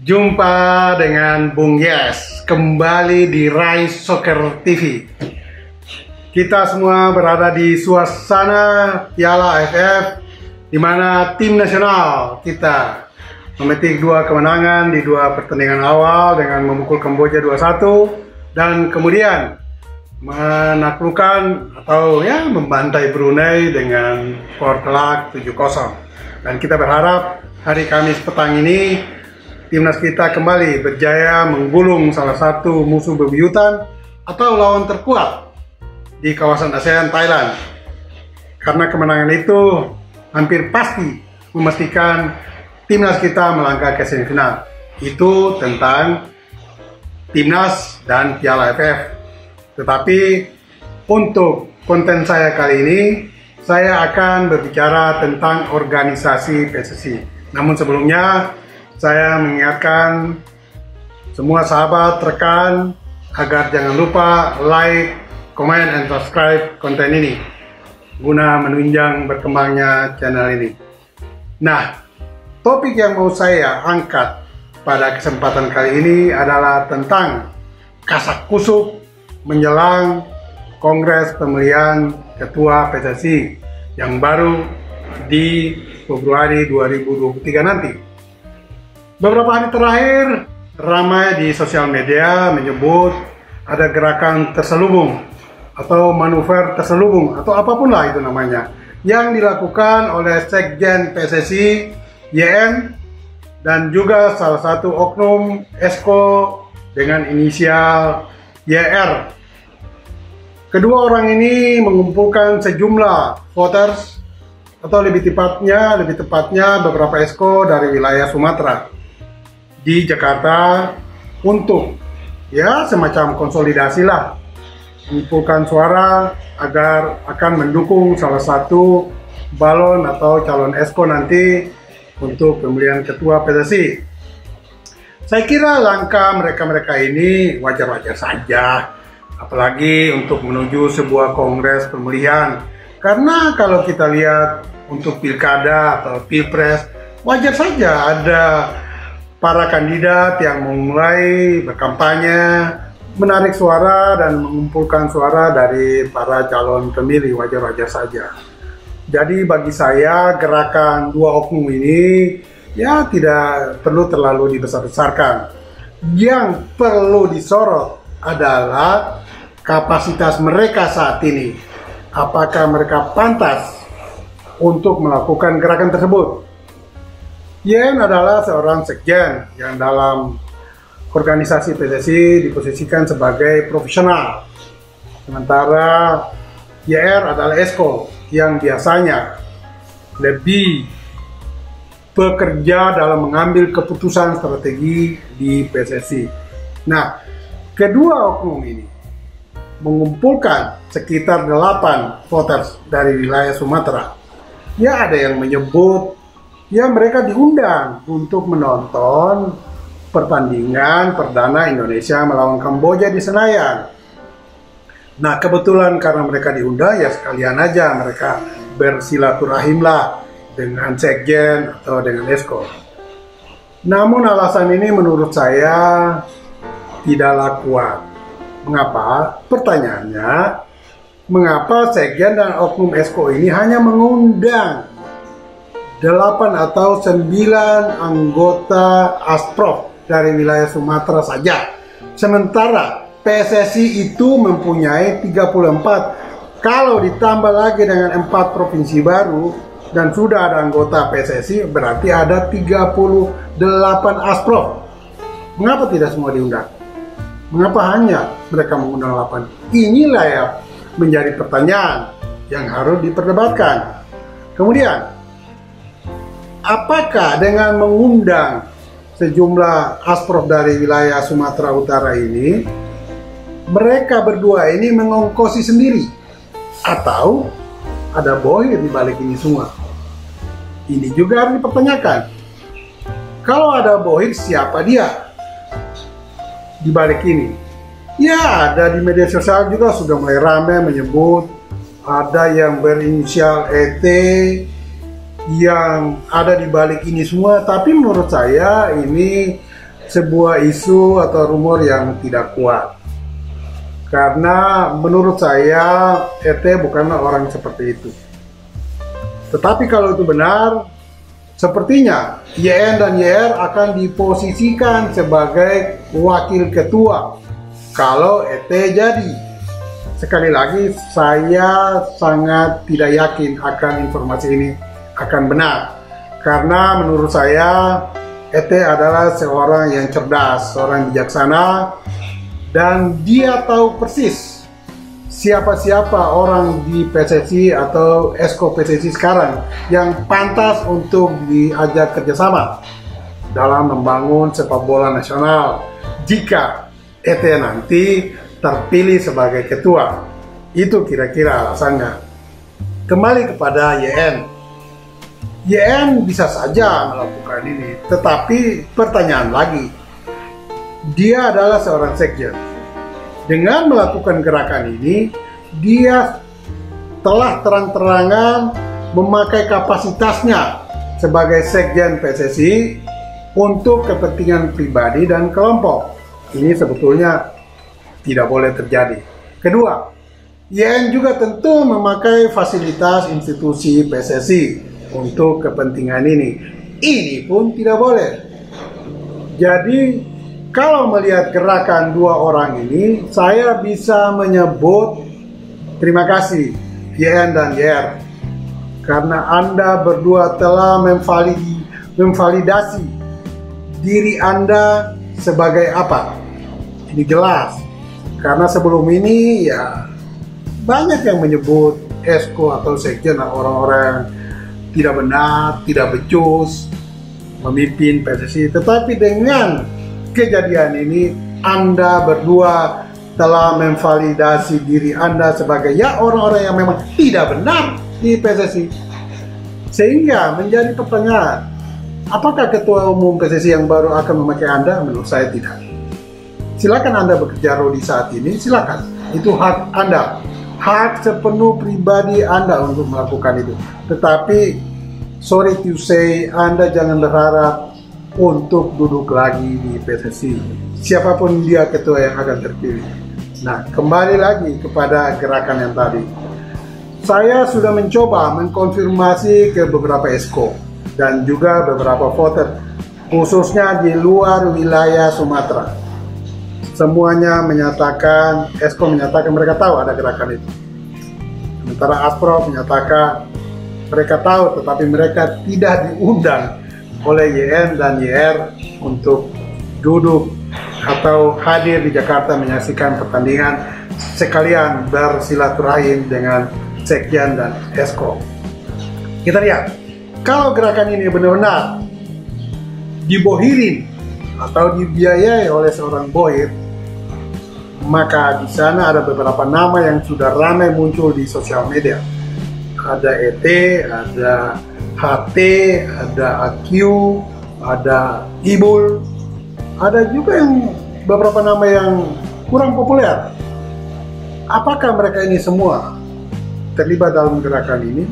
Jumpa dengan Bung Yes kembali di Rise Soccer TV. Kita semua berada di suasana Piala AFF, di mana tim nasional kita memetik 2 kemenangan di 2 pertandingan awal dengan memukul Kamboja 2-1 dan kemudian menaklukkan atau membantai Brunei dengan skor telak 7-0. Dan kita berharap hari Kamis petang ini timnas kita kembali berjaya menggulung salah satu musuh bebuyutan atau lawan terkuat di kawasan ASEAN, Thailand. Karena kemenangan itu hampir pasti memastikan timnas kita melangkah ke semifinal. Itu tentang timnas dan Piala AFF. Tetapi untuk konten saya kali ini, saya akan berbicara tentang organisasi PSSI. Namun sebelumnya, saya mengingatkan semua sahabat, rekan, agar jangan lupa like, comment, and subscribe konten ini guna menunjang berkembangnya channel ini. Nah, topik yang mau saya angkat pada kesempatan kali ini adalah tentang kasak-kusuk menjelang Kongres Pemilihan Ketua PSSI yang baru di Februari 2023 nanti. Beberapa hari terakhir ramai di sosial media menyebut ada gerakan terselubung atau manuver terselubung atau apapun lah itu namanya yang dilakukan oleh Sekjen PSSI YN dan juga salah satu oknum Esko dengan inisial YR. Kedua orang ini mengumpulkan sejumlah voters atau lebih tepatnya beberapa Esko dari wilayah Sumatera di Jakarta untuk semacam konsolidasi lah, mengumpulkan suara agar akan mendukung salah satu balon atau calon Esko nanti untuk pemilihan ketua PSSI. Saya kira langkah mereka ini wajar-wajar saja, apalagi untuk menuju sebuah kongres pemilihan. Karena kalau kita lihat untuk pilkada atau pilpres, wajar saja ada para kandidat yang memulai berkampanye, menarik suara dan mengumpulkan suara dari para calon pemilih, wajar-wajar saja. Jadi bagi saya gerakan 2 oknum ini tidak perlu terlalu dibesar-besarkan. Yang perlu disorot adalah kapasitas mereka saat ini. Apakah mereka pantas untuk melakukan gerakan tersebut? Yen adalah seorang sekjen yang dalam organisasi PSSI diposisikan sebagai profesional. Sementara YR adalah Esko yang biasanya lebih bekerja dalam mengambil keputusan strategi di PSSI. Nah, kedua oknum ini mengumpulkan sekitar 8 voters dari wilayah Sumatera. Ada yang menyebut mereka diundang untuk menonton pertandingan perdana Indonesia melawan Kamboja di Senayan. Nah, kebetulan karena mereka diundang, sekalian aja mereka bersilaturahim lah dengan sekjen atau dengan Esko. Namun alasan ini menurut saya tidaklah kuat. Mengapa? Pertanyaannya, mengapa sekjen dan oknum Esko ini hanya mengundang 8 atau 9 anggota Asprof dari wilayah Sumatera saja. Sementara PSSI itu mempunyai 34. Kalau ditambah lagi dengan 4 provinsi baru dan sudah ada anggota PSSI, berarti ada 38 Asprof. Mengapa tidak semua diundang? Mengapa hanya mereka mengundang 8? Inilah yang menjadi pertanyaan yang harus diperdebatkan. Kemudian, apakah dengan mengundang sejumlah Asprof dari wilayah Sumatera Utara ini, mereka berdua ini mengongkosi sendiri? Atau ada bohir di balik ini semua? Ini juga harus dipertanyakan. Kalau ada bohir, siapa dia di balik ini? Ada di media sosial juga sudah mulai ramai menyebut ada yang berinisial ET yang ada di balik ini semua. Tapi menurut saya ini sebuah isu atau rumor yang tidak kuat. Karena menurut saya ET bukanlah orang seperti itu. Tetapi kalau itu benar, sepertinya YN dan YR akan diposisikan sebagai wakil ketua kalau ET jadi. Sekali lagi, saya sangat tidak yakin akan informasi ini akan benar. Karena menurut saya, ET adalah seorang yang cerdas, seorang bijaksana, dan dia tahu persis siapa-siapa orang di PSSI atau Esko PSSI sekarang yang pantas untuk diajak kerjasama dalam membangun sepak bola nasional jika ET nanti terpilih sebagai ketua. Itu kira-kira alasannya. Kembali kepada YN. YN bisa saja melakukan ini, tetapi pertanyaan lagi, dia adalah seorang sekjen. Dengan melakukan gerakan ini, dia telah terang-terangan memakai kapasitasnya sebagai sekjen PSSI untuk kepentingan pribadi dan kelompok. Ini sebetulnya tidak boleh terjadi. Kedua, YN juga tentu memakai fasilitas institusi PSSI untuk kepentingan ini. Ini pun tidak boleh. Jadi, kalau melihat gerakan dua orang ini, saya bisa menyebut terima kasih YN dan YR. Karena Anda berdua telah memvalidasi diri Anda sebagai apa. Ini jelas. Karena sebelum ini ya banyak yang menyebut Esko atau sekjen orang-orang tidak benar, tidak becus memimpin PSSI. Tetapi dengan kejadian ini, Anda berdua telah memvalidasi diri Anda sebagai ya orang-orang yang memang tidak benar di PSSI. Sehingga menjadi pertanyaan, apakah ketua umum PSSI yang baru akan memakai Anda? Menurut saya tidak. Silakan Anda bekerja Rodi saat ini, silakan. Itu hak Anda. Hak sepenuh pribadi Anda untuk melakukan itu. Tetapi, sorry to say, Anda jangan berharap untuk duduk lagi di PSSI. Siapapun dia ketua yang akan terpilih. Nah, kembali lagi kepada gerakan yang tadi. Saya sudah mencoba mengkonfirmasi ke beberapa esko dan juga beberapa voter, khususnya di luar wilayah Sumatera. Semuanya menyatakan, esko menyatakan mereka tahu ada gerakan itu. Sementara Asprof menyatakan mereka tahu, tetapi mereka tidak diundang oleh YN dan YR untuk duduk atau hadir di Jakarta menyaksikan pertandingan sekalian bersilaturahim dengan sekjen dan esko. Kita lihat, kalau gerakan ini benar-benar dibohirin atau dibiayai oleh seorang bohir, maka di sana ada beberapa nama yang sudah ramai muncul di sosial media. Ada ET, ada HT, ada AQ, ada Ibul, ada juga yang beberapa nama yang kurang populer. Apakah mereka ini semua terlibat dalam gerakan ini?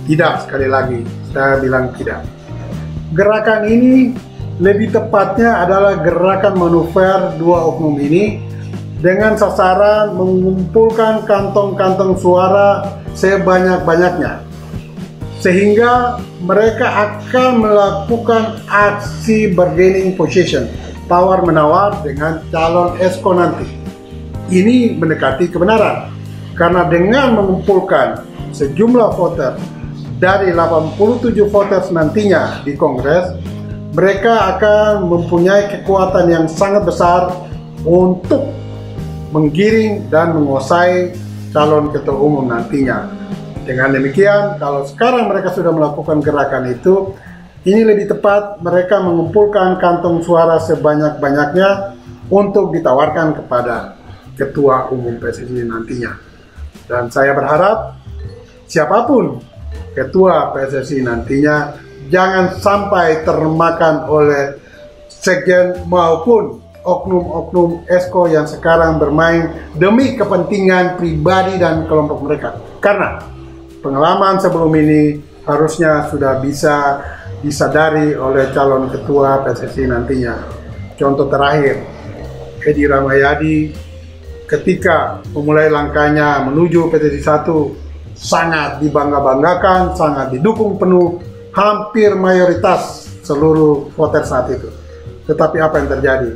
Tidak, sekali lagi saya bilang tidak. Gerakan ini lebih tepatnya adalah gerakan manuver dua oknum ini dengan sasaran mengumpulkan kantong-kantong suara sebanyak-banyaknya, sehingga mereka akan melakukan aksi bargaining position, tawar-menawar dengan calon esko nanti. Ini mendekati kebenaran, karena dengan mengumpulkan sejumlah voter dari 87 voters nantinya di Kongres, mereka akan mempunyai kekuatan yang sangat besar untuk menggiring dan menguasai calon ketua umum nantinya. Dengan demikian, kalau sekarang mereka sudah melakukan gerakan itu, ini lebih tepat mereka mengumpulkan kantong suara sebanyak-banyaknya untuk ditawarkan kepada ketua umum PSSI nantinya. Dan saya berharap siapapun ketua PSSI nantinya jangan sampai termakan oleh sekjen maupun oknum-oknum esko yang sekarang bermain demi kepentingan pribadi dan kelompok mereka. Karena pengalaman sebelum ini harusnya sudah bisa disadari oleh calon ketua PSSI nantinya. Contoh terakhir, Edi Rahmayadi ketika memulai langkahnya menuju PSSI 1 sangat dibangga-banggakan, sangat didukung penuh, hampir mayoritas seluruh voter saat itu. Tetapi apa yang terjadi?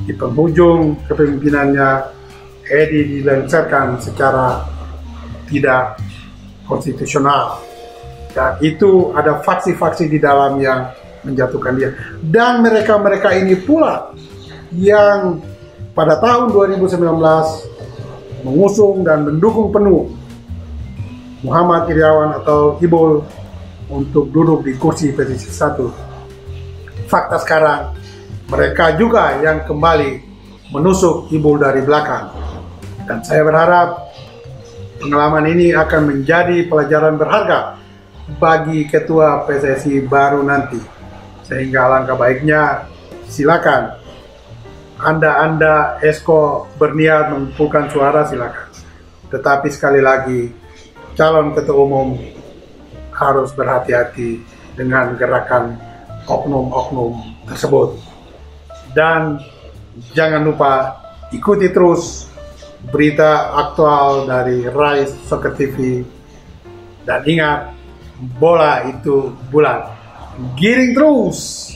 Di penghujung kepemimpinannya, Edi dilengsarkan secara tidak konstitusional. Dan itu ada faksi-faksi di dalam yang menjatuhkan dia. Dan mereka-mereka ini pula yang pada tahun 2019 mengusung dan mendukung penuh Muhammad Iryawan atau Ibul untuk duduk di kursi PSSI 1. Fakta sekarang, mereka juga yang kembali menusuk Ibul dari belakang. Dan saya berharap pengalaman ini akan menjadi pelajaran berharga bagi ketua PSSI baru nanti. Sehingga alangkah baiknya silakan Anda Esko berniat mengumpulkan suara, silakan. Tetapi sekali lagi, calon ketua umum harus berhati-hati dengan gerakan oknum-oknum tersebut. Dan jangan lupa ikuti terus berita aktual dari Rise Soccer TV. Dan ingat, bola itu bulat. Giring terus!